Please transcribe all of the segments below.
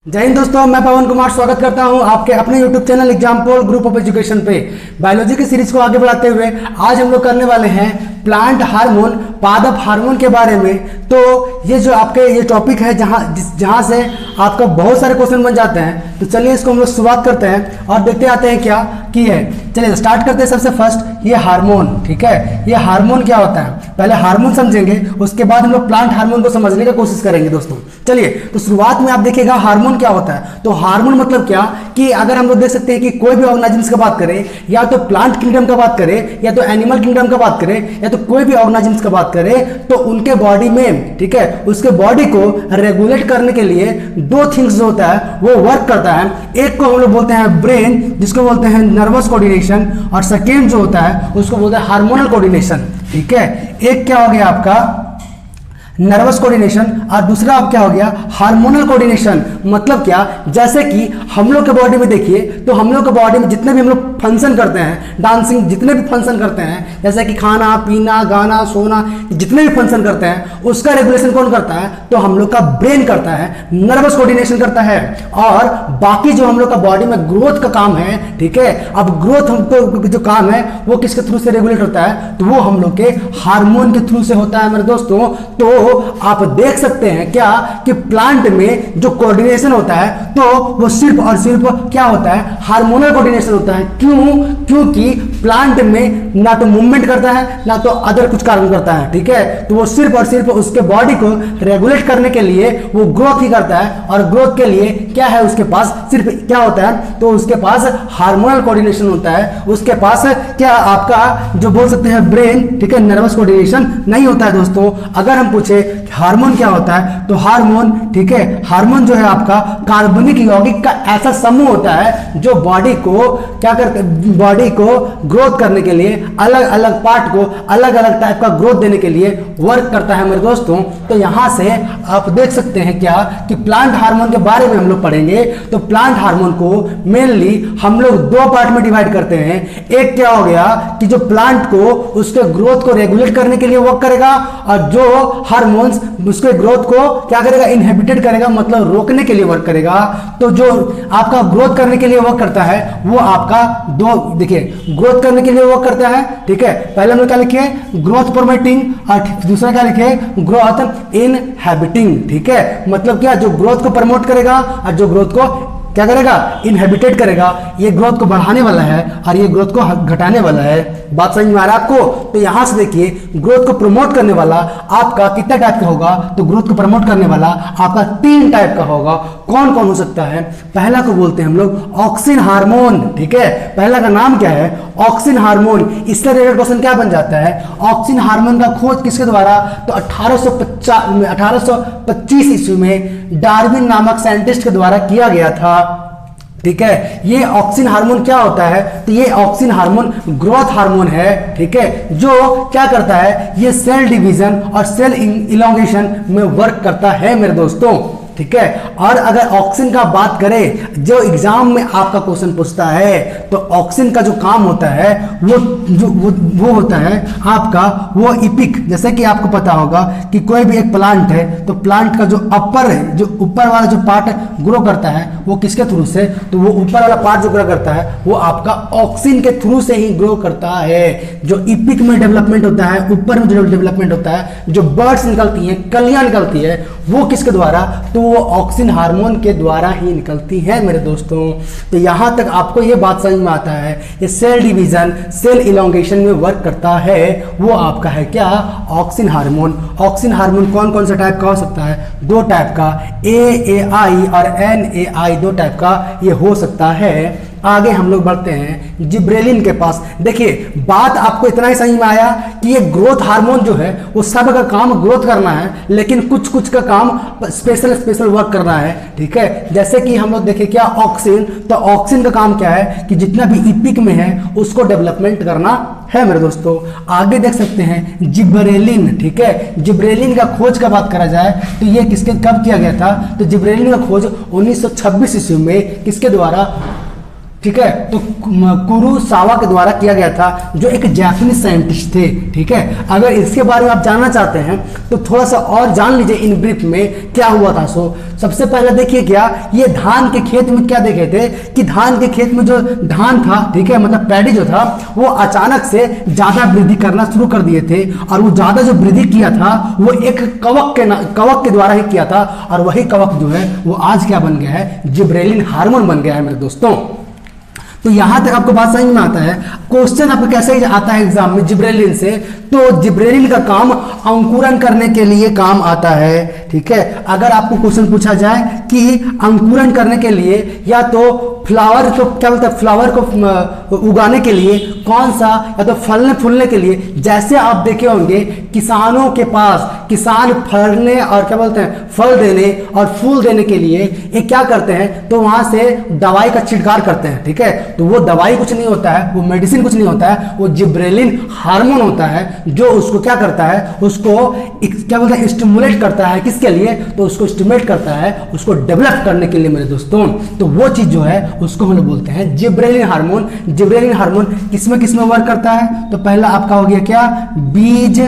जय हिंद दोस्तों, मैं पवन कुमार स्वागत करता हूं आपके अपने YouTube channel example group of education पे। बायोलॉजी की सीरीज को आगे बढ़ाते हुए आज हम लोग करने वाले हैं प्लांट हार्मोन, पादप हार्मोन के बारे में। तो ये जो आपके ये टॉपिक है जहां से आपका बहुत सारे क्वेश्चन बन जाते हैं, तो चलिए इसको हम लोग शुरुआत करते हैं और देखते आते हैं क्या की है। चलिए स्टार्ट करते हैं। सबसे फर्स्ट ये हार्मोन, ठीक है। ये हार्मोन क्या होता है, पहले हार्मोन समझेंगे, उसके बाद हम लोग प्लांट हार्मोन को समझने की कोशिश करेंगे दोस्तों। चलिए तो शुरुआत में आप देखिएगा हार्मोन क्या होता है। तो हार्मोन मतलब क्या कि अगर हम लोग देख सकते हैं कि कोई भी ऑर्गेनिजम्स का बात करें, या तो प्लांट किंगडम का बात करें, या तो एनिमल किंगडम का बात करें, या तो कोई भी ऑर्गेनिजम्स का बात करें, तो उनके बॉडी में, ठीक है, उसके बॉडी को रेगुलेट करने के लिए दो थिंग्स जो होता है वो वर्क करता है। एक को हम लोग बोलते हैं ब्रेन, जिसको बोलते हैं नर्वस कोऑर्डिनेशन, और सेकेंड जो होता है उसको बोलते हैं हार्मोनल कोऑर्डिनेशन, ठीक है। एक क्या हो गया आपका नर्वस कोऑर्डिनेशन और दूसरा अब क्या हो गया हार्मोनल कोऑर्डिनेशन। मतलब क्या, जैसे कि हम लोग के बॉडी में देखिए, तो हम लोग के बॉडी में जितने भी हम लोग फंक्शन करते हैं, डांसिंग जितने भी फंक्शन करते हैं, जैसे कि खाना पीना गाना सोना, जितने भी फंक्शन करते हैं उसका रेगुलेशन कौन करता है, तो हम लोग का ब्रेन करता है, नर्वस कोऑर्डिनेशन करता है। और बाकी जो हम लोग का बॉडी में ग्रोथ का काम है, ठीक है, अब ग्रोथ हमको जो काम है वो किसके थ्रू से रेगुलेट होता है, तो वो हम लोग के हार्मोन के थ्रू से होता है मेरे दोस्तों। तो आप देख सकते हैं क्या कि प्लांट में जो कोऑर्डिनेशन होता है तो वो सिर्फ और सिर्फ क्या होता है, हार्मोनल कोऑर्डिनेशन होता है। क्यों? क्योंकि प्लांट में ना तो मूवमेंट करता है ना तो अदर कुछ कार्य करता है, ठीक है। तो वो सिर्फ और सिर्फ उसके बॉडी को रेगुलेट करने के लिए वो ग्रोथ ही करता है, और ग्रोथ के लिए क्या है उसके पास, सिर्फ क्या होता है, तो उसके पास हार्मोनल कोऑर्डिनेशन होता है। उसके पास क्या आपका जो बोल सकते हैं ब्रेन, ठीक है, नर्वस कोऑर्डिनेशन नहीं होता है दोस्तों। अगर हम पूछे हार्मोन क्या होता है, तो हार्मोन, ठीक है, हार्मोन जो है आपका कार्बनिक यौगिक का ऐसा समूह होता है जो बॉडी को क्या करते, बॉडी को ग्रोथ करने के लिए, अलग अलग पार्ट को अलग अलग टाइप का ग्रोथ देने के लिए वर्क करता है मेरे दोस्तों। तो यहां से आप देख सकते हैं क्या कि प्लांट हार्मोन के बारे में हम लोग पढ़ेंगे। तो प्लांट हार्मोन को मेनली हम लोग दो पार्ट में डिवाइड करते हैं। एक क्या हो गया कि जो प्लांट को उसके ग्रोथ को रेगुलेट करने के लिए वर्क करेगा, और जो हार्मोन्स उसके ग्रोथ को क्या करेगा, इनहिबिटेड करेगा, मतलब रोकने के लिए वर्क करेगा। तो जो आपका ग्रोथ करने के लिए वर्क करता है वो आपका दो, देखिए, ग्रोथ करने के लिए वर्क करता है, ठीक है। पहले हम लोग क्या लिखे, ग्रोथ प्रोमोटिंग, और दूसरा क्या लिखे, ग्रोथ इनहिबिटिंग, ठीक है। मतलब क्या, जो ग्रोथ को प्रमोट करेगा और जो ग्रोथ को क्या करेगा, इनहिबिटेड करेगा। ये ग्रोथ को बढ़ाने वाला है और ये ग्रोथ को घटाने वाला है। बात समझ में आ रहा है आपको? तो यहां से देखिए, ग्रोथ को प्रमोट करने वाला आपका कितना टाइप का होगा, तो ग्रोथ को प्रमोट करने वाला आपका 3 टाइप का होगा। कौन कौन हो सकता है? पहला को बोलते हैं हम लोग ऑक्सिन हार्मोन, ठीक है। पहला का नाम क्या है, ऑक्सिन हार्मोन। इससे रिलेटेड क्वेश्चन क्या बन जाता है, ऑक्सिन हार्मोन का खोज किसके द्वारा, तो 1825 ईस्वी में डार्विन नामक साइंटिस्ट के द्वारा किया गया था, ठीक है। ये ऑक्सिन हार्मोन क्या होता है, तो ये ऑक्सिन हार्मोन ग्रोथ हार्मोन है, ठीक है, जो क्या करता है, ये सेल डिवीजन और सेल इलोंगेशन में वर्क करता है मेरे दोस्तों, ठीक है। और अगर ऑक्सिन का बात करें, जो एग्जाम में आपका क्वेश्चन पूछता है, तो ऑक्सिन का जो काम होता है वो होता है आपका वो इपिक। जैसे कि आपको पता होगा कि कोई भी एक प्लांट है, तो प्लांट का जो अपर है, जो ऊपर वाला जो पार्ट ग्रो करता है वो किसके थ्रू से, तो वो ऊपर वाला पार्ट जो ग्रो करता है वो आपका ऑक्सिन के थ्रू से ही ग्रो करता है। जो इपिक में डेवलपमेंट होता है, ऊपर में जो डेवलपमेंट होता है, जो बर्ड्स निकलती हैं, कलियां निकलती है, वो किसके द्वारा, तो वो ऑक्सिन हार्मोन के द्वारा ही निकलती है मेरे दोस्तों। तो यहां तक आपको ये बात समझ में आता है, ये सेल डिवीजन सेल इलोंगेशन में वर्क करता है, वो आपका है क्या, ऑक्सिन हार्मोन। ऑक्सिन हार्मोन कौन कौन सा टाइप का हो सकता है, 2 टाइप का, AAI और NAI, 2 टाइप का ये हो सकता है। आगे हम लोग बढ़ते हैं जिब्रेलिन के पास। देखिए, बात आपको इतना ही समझ में आया कि ये ग्रोथ हार्मोन जो है वो सब का काम ग्रोथ करना है, लेकिन कुछ कुछ का काम स्पेशल वर्क करना है, ठीक है। जैसे कि हम लोग देखें क्या, ऑक्सिन, तो ऑक्सिन का काम क्या है कि जितना भी इपिक में है उसको डेवलपमेंट करना है मेरे दोस्तों। आगे देख सकते हैं जिब्रेलिन, ठीक है। जिब्रेलिन का खोज का बात करा जाए तो ये किसके कब किया गया था, तो जिब्रेलिन का खोज 1926 ईस्वी में किसके द्वारा, ठीक है। तो कुरोसावा के द्वारा किया गया था, जो एक जापानीज साइंटिस्ट थे। ठीक है, अगर इसके बारे में आप जानना चाहते हैं तो थोड़ा सा और जान लीजिए इन ब्रीफ में क्या हुआ था। सो सबसे पहले देखिए क्या, ये धान के खेत में क्या देखे थे कि धान के खेत में जो धान था, ठीक है, मतलब पैडी जो था, वो अचानक से ज्यादा वृद्धि करना शुरू कर दिए थे। और वो ज्यादा जो वृद्धि किया था वो एक कवक के द्वारा ही किया था। और वही कवक जो है वो आज क्या बन गया है, जिब्रेलिन हार्मोन बन गया है मेरे दोस्तों। तो यहां तक आपको बात समझ में आता है। क्वेश्चन आपको कैसे आता है एग्जाम में जिब्रेलिन से, तो जिब्रेलिन का काम अंकुरन करने के लिए काम आता है। ठीक है, अगर आपको क्वेश्चन पूछा जाए कि अंकुरन करने के लिए या तो फ्लावर को क्या बोलते हैं, फ्लावर को उगाने के लिए कौन सा, या तो फलने फूलने के लिए, जैसे आप देखे होंगे किसानों के पास किसान फलने और क्या बोलते हैं फल देने और फूल देने के लिए ये क्या करते हैं, तो वहां से दवाई का छिड़काव करते हैं। ठीक है, तो वो दवाई कुछ नहीं होता है, वो मेडिसिन कुछ नहीं होता है, वो जिब्रेलिन हार्मोन होता है जो उसको क्या करता है, उसको क्या बोलते हैं स्टिमुलेट करता है। किसके लिए, तो उसको स्टिमुलेट करता है उसको डेवलप करने के लिए मेरे दोस्तों। तो वो चीज जो है उसको हम लोग बोलते हैं जिब्रेलिन हार्मोन। जिब्रेलिन हार्मोन किसमें किसमें वर्क करता है, तो पहला आपका हो गया क्या, बीज,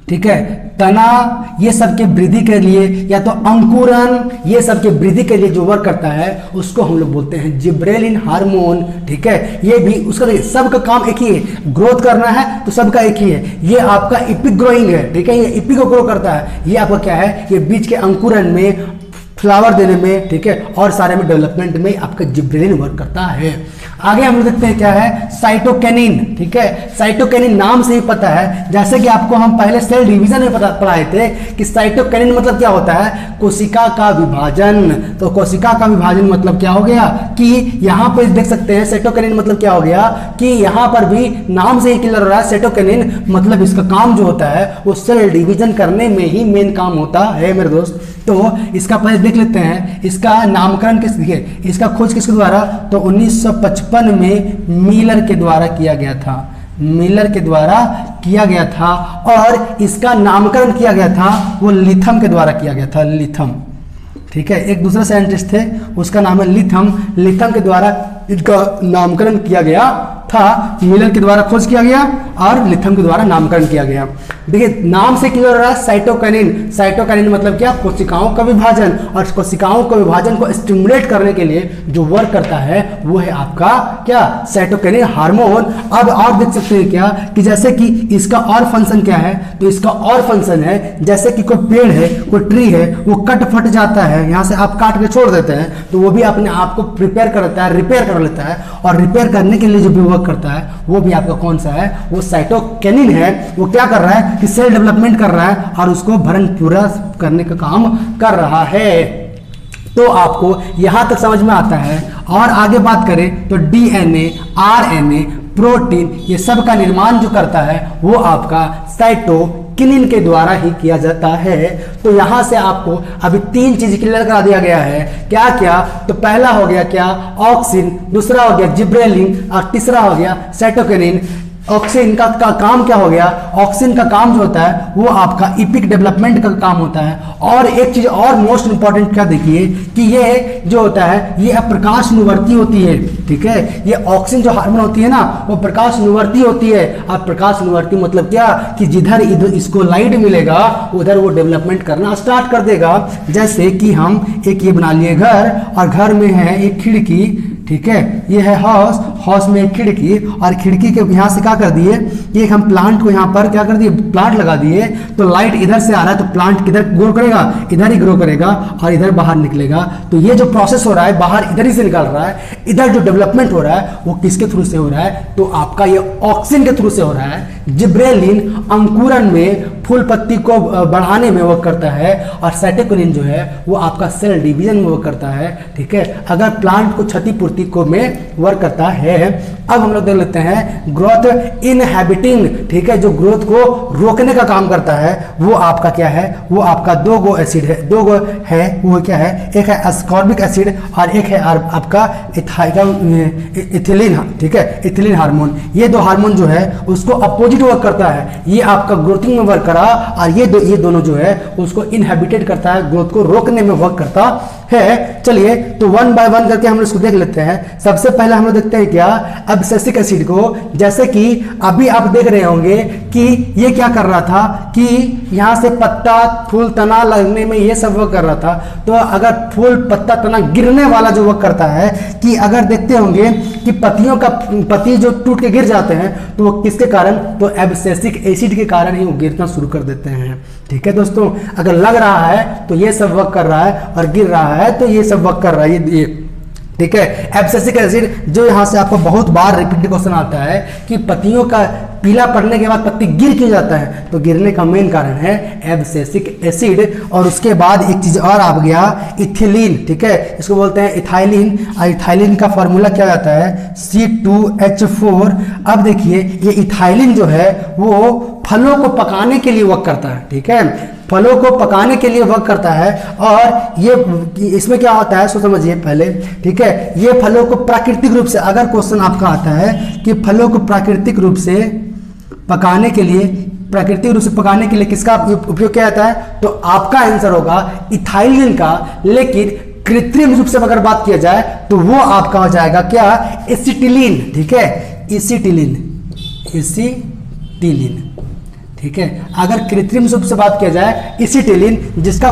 ठीक है, तना, ये सब के वृद्धि के लिए, या तो अंकुरन, ये सब के वृद्धि के लिए जो वर्क करता है उसको हम लोग बोलते हैं जिब्रेलिन हार्मोन। ठीक है, ये भी उसका सबका काम एक ही है, ग्रोथ करना है तो सबका एक ही है। ये आपका इपिक ग्रोइंग है। ठीक है, ये इपिक को ग्रो करता है। ये आपका क्या है, ये बीज के अंकुरन में, फ्लावर देने में, ठीक है, और सारे में डेवलपमेंट में आपका जिब्रेलिन वर्क करता है। आगे हम लोग देखते हैं क्या है, साइटोकिनिन। ठीक है, साइटोकिनिन नाम से ही पता है, जैसे कि आपको हम पहले सेल डिवीजन में पढ़ाए थे कि साइटोकिनिन मतलब क्या होता है, कोशिका का विभाजन। तो कोशिका का विभाजन मतलब क्या हो गया कि यहाँ पर देख सकते हैं साइटोकिनिन मतलब क्या हो गया कि यहाँ पर भी नाम से ही क्लियर हो रहा है। साइटोकिनिन मतलब इसका काम जो होता है वो सेल डिवीजन करने में ही मेन काम होता है मेरे दोस्त। तो इसका पहले देख लेते हैं, इसका नामकरण किस, इसका खोज किसके द्वारा, तो 1955 में मिलर के द्वारा किया गया था। मिलर के द्वारा किया गया था और इसका नामकरण किया गया था वो लिथम के द्वारा किया गया था। लिथम, ठीक है, एक दूसरे साइंटिस्ट थे उसका नाम है लिथम। लिथम के द्वारा इसका नामकरण किया गया था, मिलर के द्वारा खोज किया गया और लिथम के द्वारा नामकरण किया गया। देखिए नाम से क्लियर हो रहा है साइटोकिनिन। साइटोकिनिन मतलब क्या, कोशिकाओं का विभाजन, और कोशिकाओं के विभाजन को स्टिमुलेट करने के लिए जो वर्क करता है वो है आपका क्या, साइटोकिनिन हार्मोन। अब और देख सकते हैं क्या कि जैसे कि इसका और फंक्शन क्या है, तो इसका और फंक्शन है जैसे कि कोई पेड़ है, कोई ट्री है, वो कट फट जाता है, यहाँ से आप काट के छोड़ देते हैं तो वो भी अपने आप को प्रिपेयर कर लेता है, रिपेयर कर लेता है। और रिपेयर करने के लिए जो भी वर्क करता है वो भी आपका कौन सा है, वो साइटोकिनिन है। वो क्या कर रहा है कि सेल डेवलपमेंट कर रहा है और उसको भरण पूरा करने का काम कर रहा है। तो आपको यहां तक समझ में आता है। और आगे बात करें तो डीएनए, आरएनए, प्रोटीन, ये सब का निर्माण जो करता है वो आपका साइटोकिनिन के द्वारा ही किया जाता है। तो यहां से आपको अभी 3 चीज क्लियर करा दिया गया है। क्या क्या, तो पहला हो गया क्या, ऑक्सिन, दूसरा हो गया जिब्रेलिन और तीसरा हो गया साइटोकिनिन। ऑक्सिन का काम क्या हो गया, ऑक्सिन का काम जो होता है वो आपका इपिक डेवलपमेंट का काम होता है। और एक चीज और मोस्ट इंपॉर्टेंट क्या देखिए कि ये जो होता है ये प्रकाश निवर्ती होती है। ठीक है, ये ऑक्सिन जो हार्मोन होती है ना वो प्रकाश निवर्ती होती है। अब प्रकाश निवर्ती मतलब क्या कि जिधर इधर इसको लाइट मिलेगा उधर वो डेवलपमेंट करना स्टार्ट कर देगा। जैसे कि हम एक ये बना लिए घर, और घर में है एक खिड़की, ठीक है, ये है हाउस, हाउस में एक खिड़की, और खिड़की के यहाँ से क्या कर दिए, ये हम प्लांट को यहाँ पर क्या कर दिए, प्लांट लगा दिए। तो लाइट इधर से आ रहा है तो प्लांट किधर ग्रो करेगा, इधर ही ग्रो करेगा और इधर बाहर निकलेगा। तो ये जो प्रोसेस हो रहा है बाहर इधर ही से निकल रहा है, इधर जो डेवलपमेंट हो रहा है वो किसके थ्रू से हो रहा है, तो आपका ये ऑक्सिन के थ्रू से हो रहा है। जिब्रेलिन अंकुरन में, फूल पत्ती को बढ़ाने में वर्क करता है, और साइटोकिनिन जो है वो आपका सेल डिवीजन में वर्क करता है। ठीक है, अगर प्लांट को क्षतिपूर्ति को में वर्क करता है। अब हम लोग देख लेते हैं ग्रोथ इनहिबिटिंग, ठीक है, जो ग्रोथ को रोकने का काम करता है वो आपका क्या है, वो आपका दो गो एसिड है, दो गो है, वो क्या है, एक है एस्कॉर्बिक एसिड और एक है आपका इथिलीन, ठीक है, इथिलीन हार्मोन। ये दो हार्मोन जो है उसको अपोजिट वर्क करता है, ये आपका ग्रोथिंग में वर्क करा और ये दोनों जो है उसको इनहिबिटेड करता है, ग्रोथ को रोकने में वर्क करता है। चलिए तो वन बाय वन करके हम लोग इसको देख लेते हैं। सबसे पहले हम लोग देखते हैं क्या, एब्सिसिक एसिड को। जैसे कि अभी आप देख रहे होंगे कि ये क्या कर रहा था कि यहां से पत्ता फूल तना लगने में ये सब वर्क कर रहा था। तो अगर फूल पत्ता तना गिरने वाला जो वर्क करता है कि अगर देखते होंगे कि पत्ती जो टूट के गिर जाते हैं तो वो किसके कारण, तो एब्सिसिक एसिड के कारण ही वो गिरना शुरू कर देते हैं। ठीक है दोस्तों, अगर लग रहा है तो ये सब वर्क कर रहा है और गिर रहा है तो ये सब वर्क कर रहा है, ये ठीक है। एब्सिसिक एसिड जो यहाँ से आपको बहुत बार रिपीट क्वेश्चन आता है कि पत्तियों का पीला पड़ने के बाद पत्ती गिर क्यों जाता है, तो गिरने का मेन कारण है एब्सिसिक एसिड। और उसके बाद एक चीज और आ गया, इथिलीन, ठीक है, इसको बोलते हैं इथाइलिन। और इथाइलिन का फॉर्मूला क्या आता है, C2H4। अब देखिए ये इथाइलिन जो है वो फलों को पकाने के लिए वर्क करता है, ठीक है, फलों को पकाने के लिए वर्क करता है। और ये इसमें क्या होता है सो समझिए पहले, ठीक है, ये फलों को प्राकृतिक रूप से, अगर क्वेश्चन आपका आता है कि फलों को प्राकृतिक रूप से पकाने के लिए किसका उपयोग किया जाता है, तो आपका आंसर होगा इथाइलिन का। लेकिन कृत्रिम रूप से अगर बात किया जाए तो वो आपका हो जाएगा क्या, एसिटिलीन, ठीक है, एसिटिलीन, ठीक है। अगर कृत्रिम रूप से बात किया जाए एसिटिलीन, जिसका